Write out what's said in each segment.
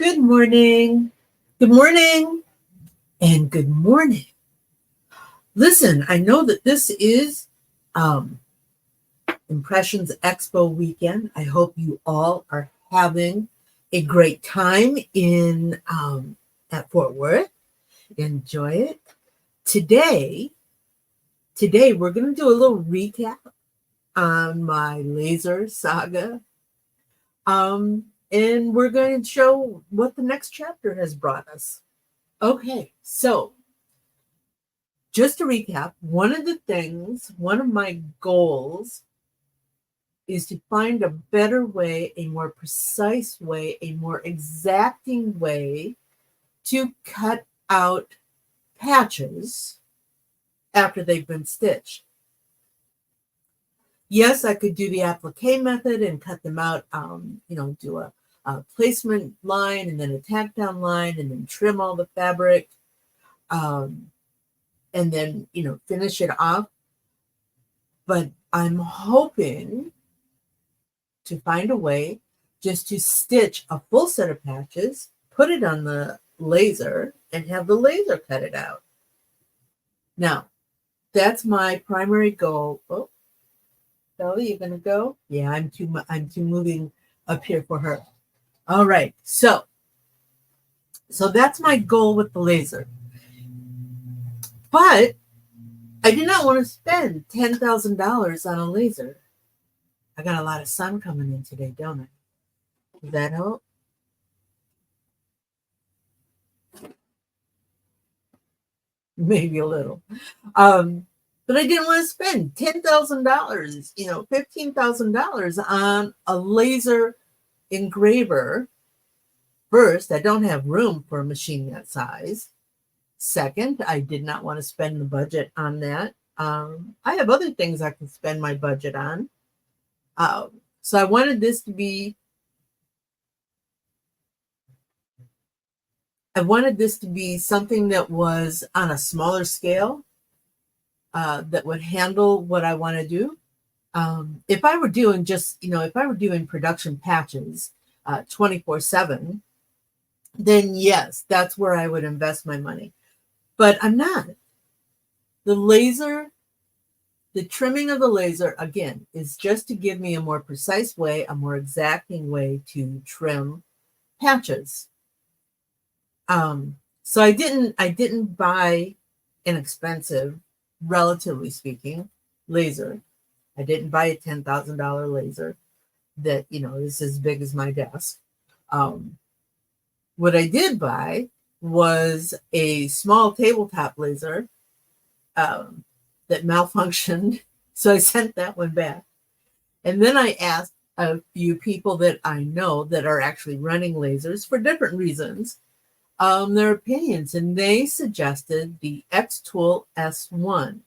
Good morning. Good morning. And good morning. Listen, I know that this is um, Impressions Expo weekend. I hope you all are having a great time in at Fort Worth. Enjoy it. Today, today we're going to do a little recap on my laser saga. And we're going to show what the next chapter has brought us. Okay, so just to recap, one of my goals is to find a better way, a more precise way, a more exacting way to cut out patches after they've been stitched. Yes, I could do the applique method and cut them out, do a placement line and then a tack down line and then trim all the fabric. And then, finish it off. But I'm hoping to find a way just to stitch a full set of patches, put it on the laser, and have the laser cut it out. Now, that's my primary goal. Oh, Belly, you gonna go? Yeah, I'm too moving up here for her. All right, so that's my goal with the laser. But I do not want to spend $10,000 on a laser. I got a lot of sun coming in today, don't I? Does that help? Maybe a little. But I didn't want to spend $10,000, $15,000 on a laser engraver. First, I don't have room for a machine that size. Second, I did not want to spend the budget on that. I have other things I can spend my budget on. So I wanted this to be something that was on a smaller scale, that would handle what I want to do. If I were doing production patches 24/7, then yes, that's where I would invest my money. But I'm not. The trimming of the laser, again, is just to give me a more precise way, a more exacting way to trim patches. So I didn't buy an expensive, relatively speaking, laser. I didn't buy a $10,000 laser that, is as big as my desk. What I did buy was a small tabletop laser that malfunctioned. So I sent that one back. And then I asked a few people that I know that are actually running lasers for different reasons, their opinions, and they suggested the Xtool S1.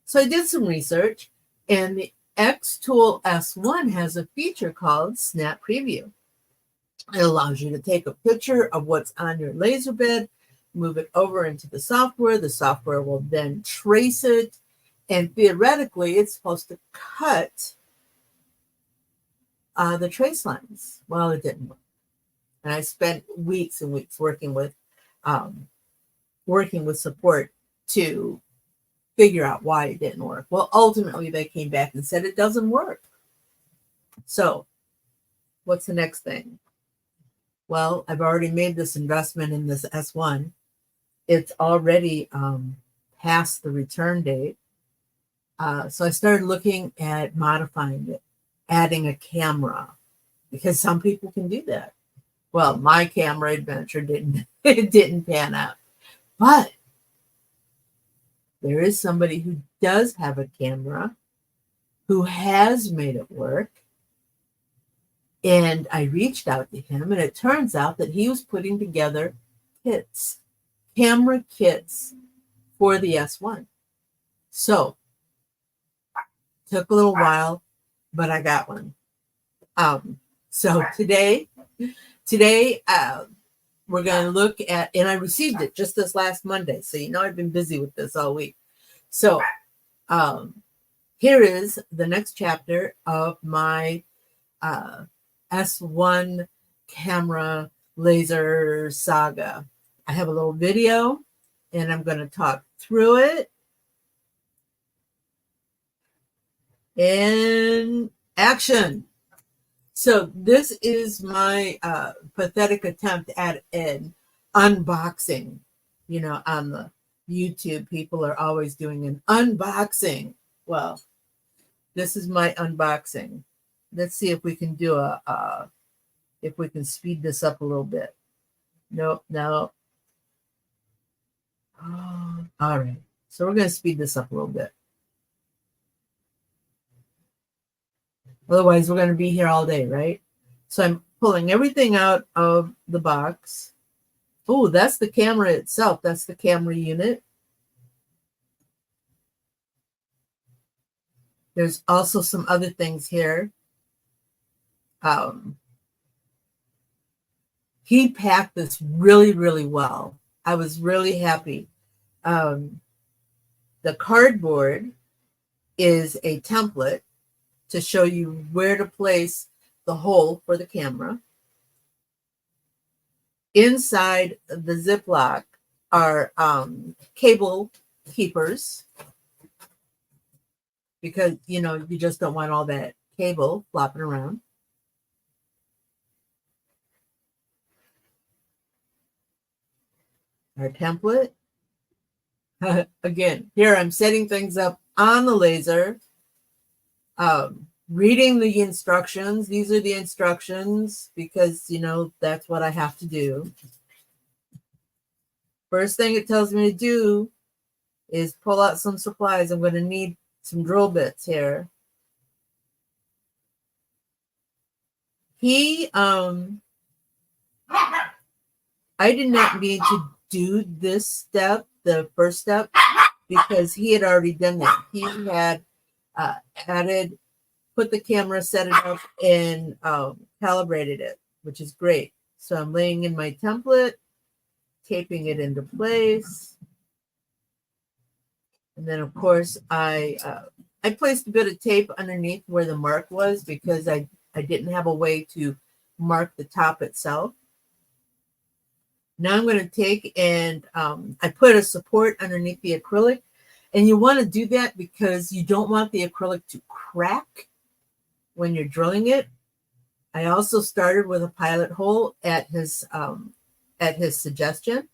So I did some research, and the Xtool S1 has a feature called Snap Preview. It allows you to take a picture of what's on your laser bed, move it over into the software. The software will then trace it, and theoretically, it's supposed to cut the trace lines. Well, it didn't work. And I spent weeks and weeks working with support to figure out why it didn't work. Well, ultimately, they came back and said it doesn't work. So what's the next thing? Well, I've already made this investment in this S1. It's already past the return date. So I started looking at modifying it, adding a camera, because some people can do that. Well, my camera adventure didn't pan out. But there is somebody who does have a camera who has made it work. And I reached out to him, and it turns out that he was putting together camera kits for the S1. So took a little while, but I got one. So today we're going to look at, and I received it just this last Monday. So, I've been busy with this all week. So here is the next chapter of my S1 camera laser saga. I have a little video and I'm going to talk through it. And action. So this is my pathetic attempt at an unboxing. You know, on the YouTube, people are always doing an unboxing. Well, this is my unboxing. Let's see if we can do if we can speed this up a little bit. Nope, no. Oh, all right. So we're going to speed this up a little bit. Otherwise, we're going to be here all day, right? So I'm pulling everything out of the box. Oh, that's the camera itself. That's the camera unit. There's also some other things here. He packed this really, really well. I was really happy. The cardboard is a template to show you where to place the hole for the camera. Inside the Ziploc are cable keepers, because, you know, you just don't want all that cable flopping around. Our template. Again, here I'm setting things up on the laser, reading the instructions. These are the instructions because, you know, that's what I have to do. First thing it tells me to do is pull out some supplies. I'm going to need some drill bits here. I did not need to do this step, the first step, because he had already done that. He had put the camera, set it up, and calibrated it, which is great. So I'm laying in my template, taping it into place. And then, of course, I placed a bit of tape underneath where the mark was because I didn't have a way to mark the top itself. Now I'm going to take and I put a support underneath the acrylic. And you want to do that because you don't want the acrylic to crack when you're drilling it. I also started with a pilot hole at his suggestion.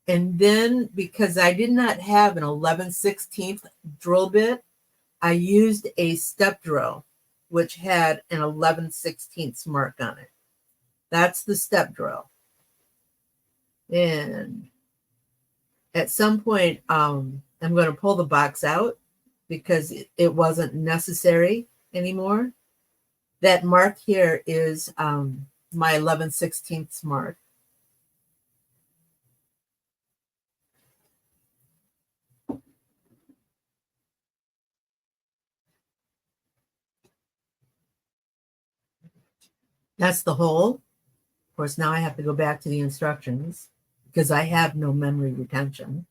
And then, because I did not have an 11/16 drill bit, I used a step drill, which had an 11/16 mark on it. That's the step drill. And at some point, I'm going to pull the box out because it wasn't necessary anymore. That mark here is my 11/16 mark. That's the hole. Of course, now I have to go back to the instructions because I have no memory retention.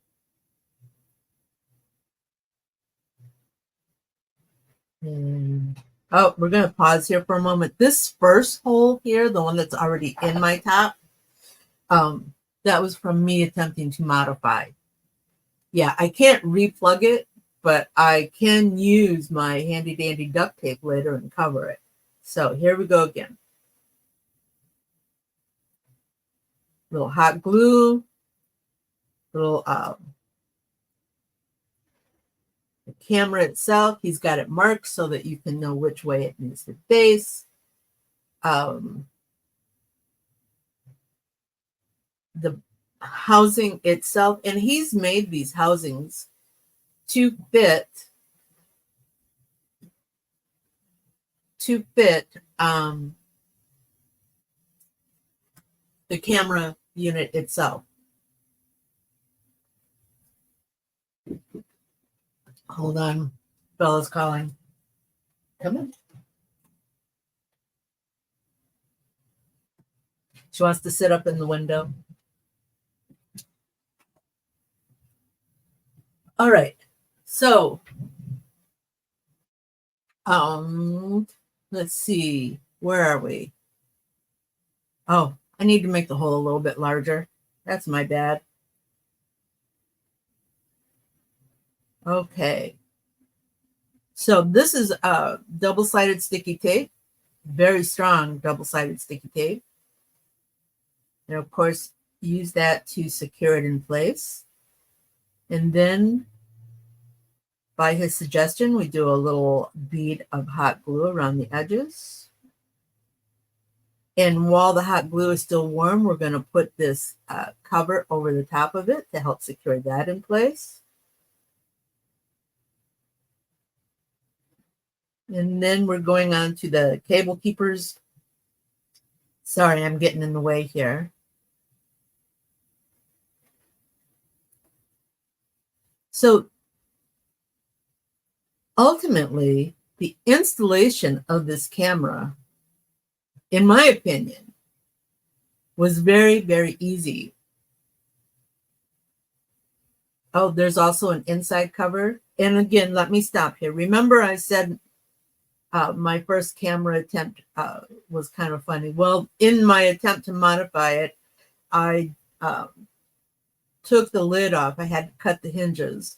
And, oh, we're going to pause here for a moment. This first hole here, the one that's already in my top, that was from me attempting to modify. Yeah, I can't replug it, but I can use my handy dandy duct tape later and cover it. So here we go again. Little hot glue, little the camera itself, he's got it marked so that you can know which way it needs to face. The housing itself, and he's made these housings to fit the camera unit itself. Hold on, Bella's calling. Come in. She wants to sit up in the window. All right. So, let's see. Where are we? Oh, I need to make the hole a little bit larger. That's my bad. Okay. So this is a double-sided sticky tape, very strong double-sided sticky tape. And of course, use that to secure it in place. And then by his suggestion, we do a little bead of hot glue around the edges. And while the hot glue is still warm, we're going to put this cover over the top of it to help secure that in place. And then we're going on to the cable keepers. Sorry, I'm getting in the way here. So ultimately, the installation of this camera, in my opinion, was very, very easy. Oh, there's also an inside cover. And again, let me stop here. Remember I said my first camera attempt was kind of funny. Well, in my attempt to modify it, I took the lid off. I had to cut the hinges.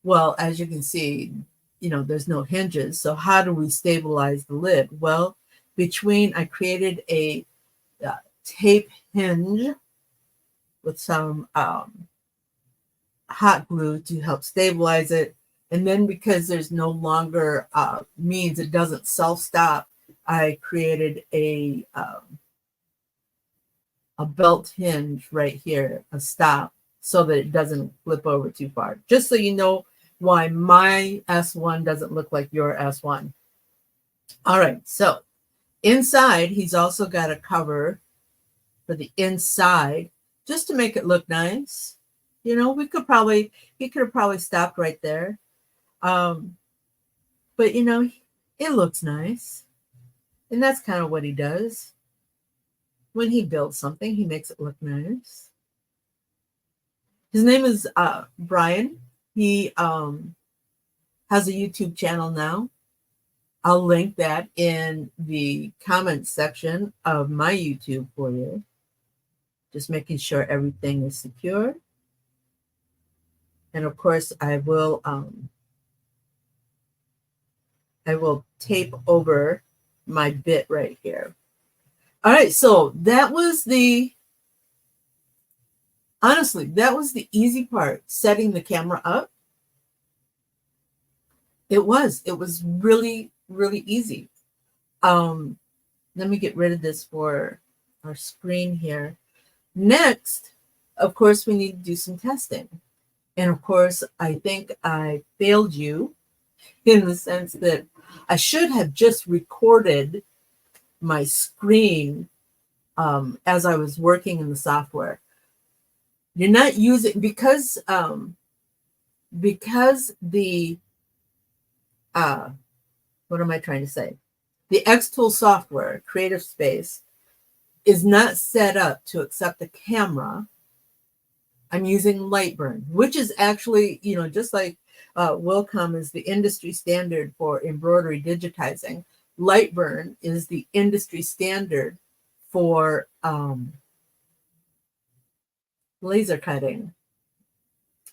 Well, as you can see, there's no hinges. So how do we stabilize the lid? Well, I created a tape hinge with some hot glue to help stabilize it. And then because there's no longer means it doesn't self-stop, I created a belt hinge right here, a stop, so that it doesn't flip over too far. Just so you know why my S1 doesn't look like your S1. All right, so inside, he's also got a cover for the inside, just to make it look nice. He could have probably stopped right there. But it looks nice. And that's kind of what he does. When he builds something, he makes it look nice. His name is Brian. He has a YouTube channel now. I'll link that in the comments section of my YouTube for you. Just making sure everything is secure. And of course, I will tape over my bit right here. All right, so honestly, that was the easy part, setting the camera up. It was really, really easy. Let me get rid of this for our screen here. Next, of course, we need to do some testing. And of course, I think I failed you in the sense that I should have just recorded my screen as I was working in the software. You're not using, because the, what am I trying to say? The Xtool software, Creative Space, is not set up to accept the camera. I'm using Lightburn, which is actually, just like Wilcom is the industry standard for embroidery digitizing. Lightburn is the industry standard for laser cutting.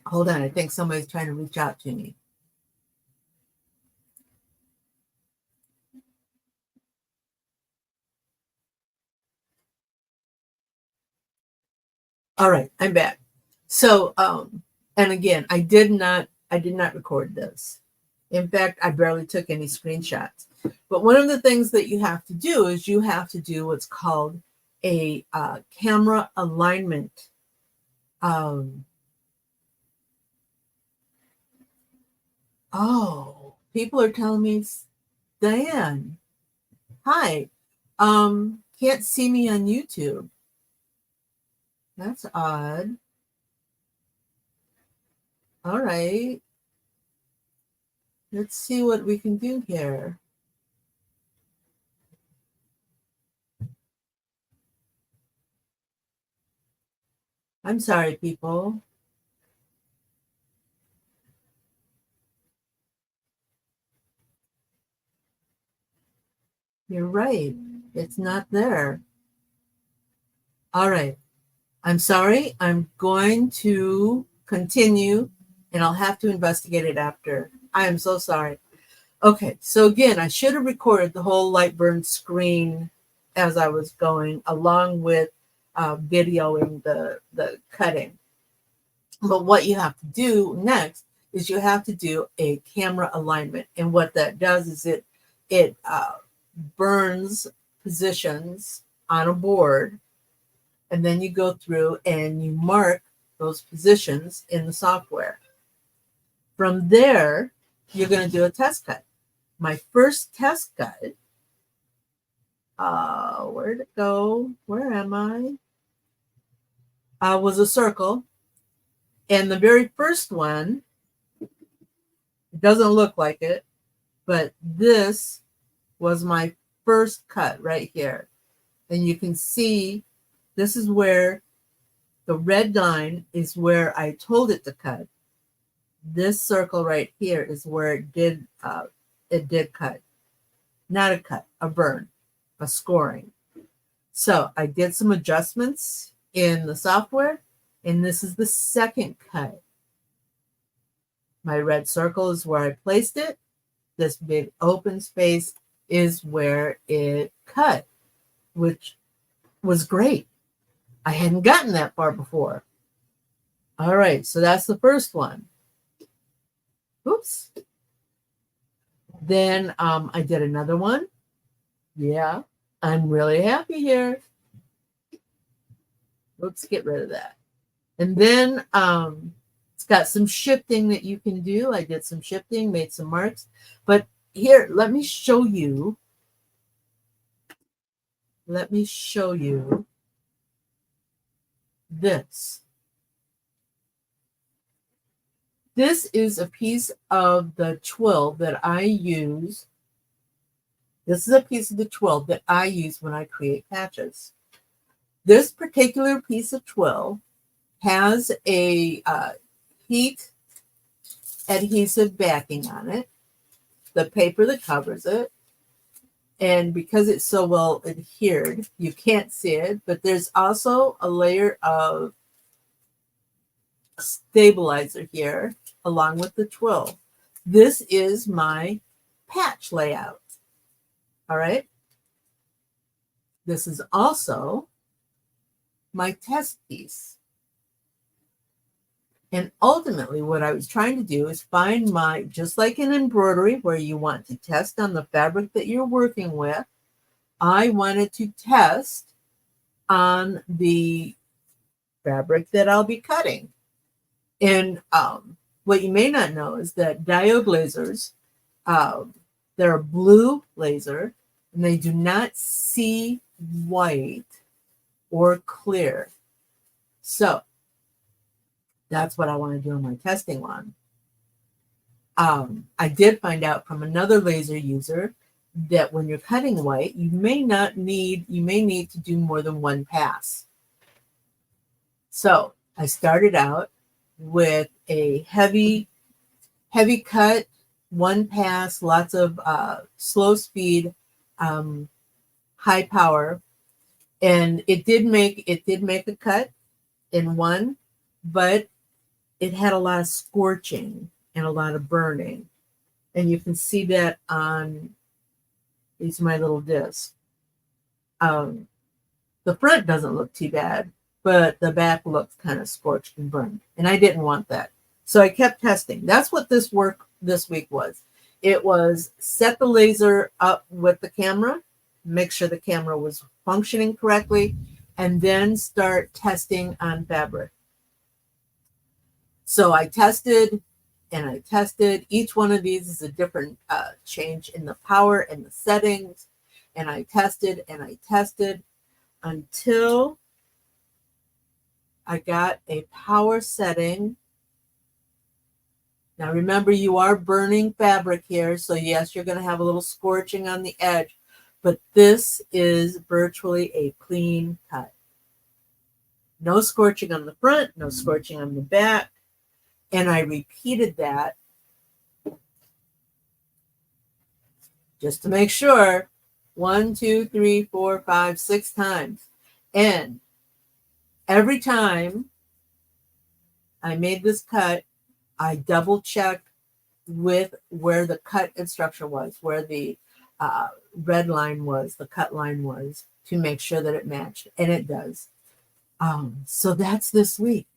Hold on, I think somebody's trying to reach out to me. All right, I'm back. So, and again, I did not record this. In fact, I barely took any screenshots. But one of the things that you have to do is you have to do what's called a camera alignment. Oh, people are telling me, Diane, hi, can't see me on YouTube. That's odd. All right. Let's see what we can do here. I'm sorry, people. You're right. It's not there. All right. I'm sorry. I'm going to continue and I'll have to investigate it after. I am so sorry. Okay. So again, I should have recorded the whole light burn screen as I was going along with videoing the cutting. But what you have to do next is you have to do a camera alignment. And what that does is it burns positions on a board, and then you go through and you mark those positions in the software. From there, you're going to do a test cut. My first test cut, where'd it go? Where am I? Was a circle. And the very first one, it doesn't look like it, but this was my first cut right here. And you can see this is where the red line is where I told it to cut. This circle right here is where it did cut. Not a cut, a burn, a scoring. So I did some adjustments in the software, and this is the second cut. My red circle is where I placed it. This big open space is where it cut, which was great. I hadn't gotten that far before. All right, so that's the first one. Oops. Then I did another one. Yeah, I'm really happy here. Oops, get rid of that. And then it's got some shifting that you can do. I did some shifting, made some marks. But here, let me show you. Let me show you this. This is a piece of the twill that I use. This is a piece of the twill that I use when I create patches. This particular piece of twill has a heat adhesive backing on it, the paper that covers it, and because it's so well adhered, you can't see it, but there's also a layer of stabilizer here along with the twill. This is my patch layout. All right. This is also my test piece. And ultimately what I was trying to do is find my, just like in embroidery where you want to test on the fabric that you're working with, I wanted to test on the fabric that I'll be cutting. And what you may not know is that diode lasers, they're a blue laser, and they do not see white or clear. So that's what I want to do in my testing one. I did find out from another laser user that when you're cutting white, you may need to do more than one pass. So I started out with a heavy cut, one pass, lots of slow speed, high power, and it did make a cut in one, but it had a lot of scorching and a lot of burning, and you can see that on these my little discs. The front doesn't look too bad, but the back looks kind of scorched and burned, and I didn't want that. So I kept testing. That's what this work this week was. It was set the laser up with the camera, make sure the camera was functioning correctly, and then start testing on fabric. So I tested and I tested. Each one of these is a different change in the power and the settings. And I tested and I tested until I got a power setting. Now remember, you are burning fabric here, so yes, you're going to have a little scorching on the edge, but this is virtually a clean cut. No scorching on the front, no scorching on the back, and I repeated that just to make sure 1, 2, 3, 4, 5, 6 times. And Every time I made this cut, I double checked with where the cut instruction was, where the red line was, the cut line was, to make sure that it matched, and it does. So that's this week.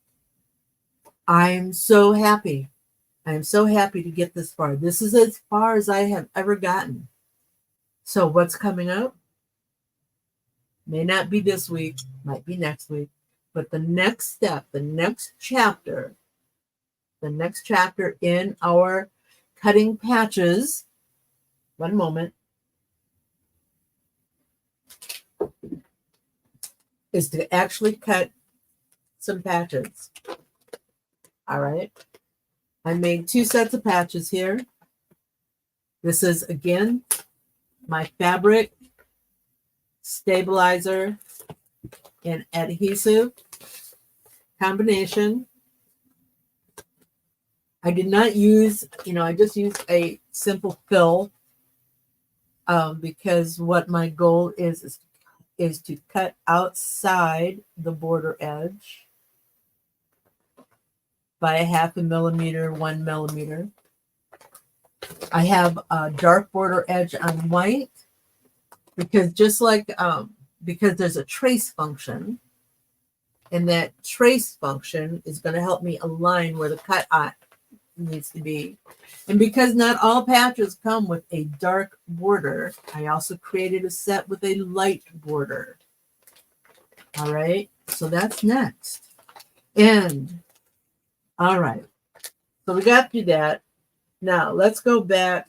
I'm so happy. I'm so happy to get this far. This is as far as I have ever gotten. So what's coming up? May not be this week, might be next week, but the next step, the next chapter in our cutting patches, one moment, is to actually cut some patches. All right. I made 2 sets of patches here. This is, again, my fabric stabilizer and adhesive combination. I did not use, I just used a simple fill because what my goal is to cut outside the border edge by 0.5 millimeter, 1 millimeter. I have a dark border edge on white because because there's a trace function, and that trace function is going to help me align where the cut needs to be. And because not all patches come with a dark border, I also created a set with a light border. All right, so that's next. And all right, so we got through that. Now let's go back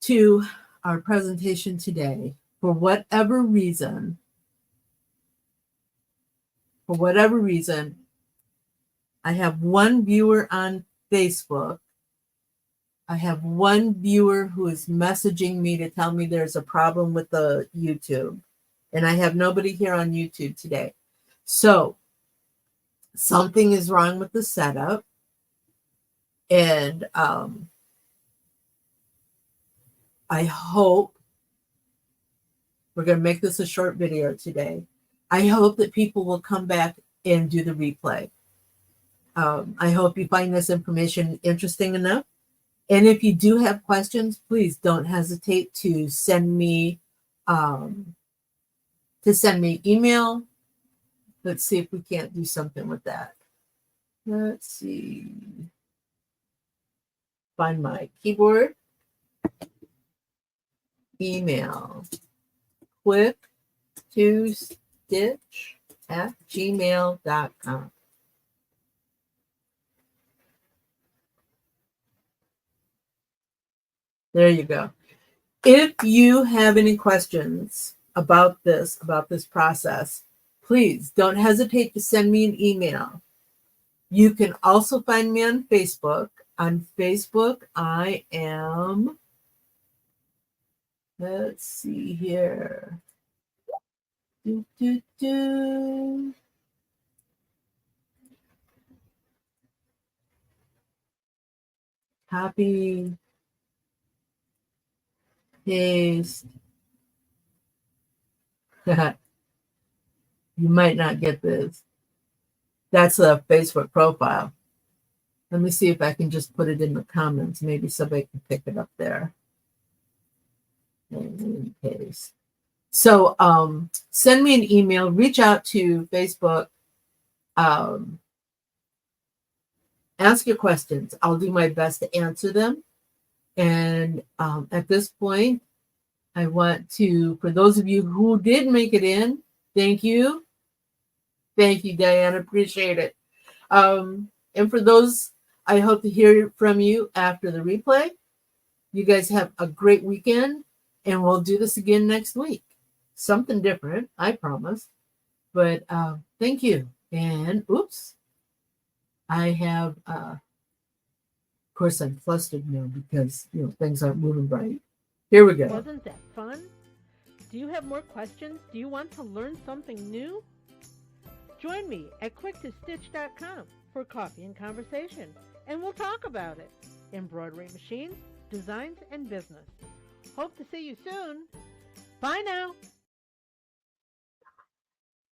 to our presentation today. For whatever reason, I have one viewer on Facebook. I have one viewer who is messaging me to tell me there's a problem with the YouTube. And I have nobody here on YouTube today. So something is wrong with the setup. And I hope we're going to make this a short video today. I hope that people will come back and do the replay. I hope you find this information interesting enough. And if you do have questions, please don't hesitate to send me email. Let's see if we can't do something with that. Let's see. Find my keyboard. Email. quick2stitch@gmail.com. There you go. If you have any questions about this process, please don't hesitate to send me an email. You can also find me on Facebook. On Facebook, I am, let's see here. Copy, paste. You might not get this. That's a Facebook profile. Let me see if I can just put it in the comments. Maybe somebody can pick it up there. And paste. So send me an email, reach out to Facebook, ask your questions. I'll do my best to answer them. And at this point, I want to, for those of you who did make it in, thank you. Thank you, Diane. Appreciate it. And for those, I hope to hear from you after the replay. You guys have a great weekend, and we'll do this again next week. Something different, I promise. But thank you. And oops, I have, of course, I'm flustered now because things aren't moving right. Here we go. Wasn't that fun? Do you have more questions? Do you want to learn something new? Join me at quick2stitch.com for coffee and conversation, and we'll talk about it. Embroidery machines, designs, and business. Hope to see you soon. Bye now.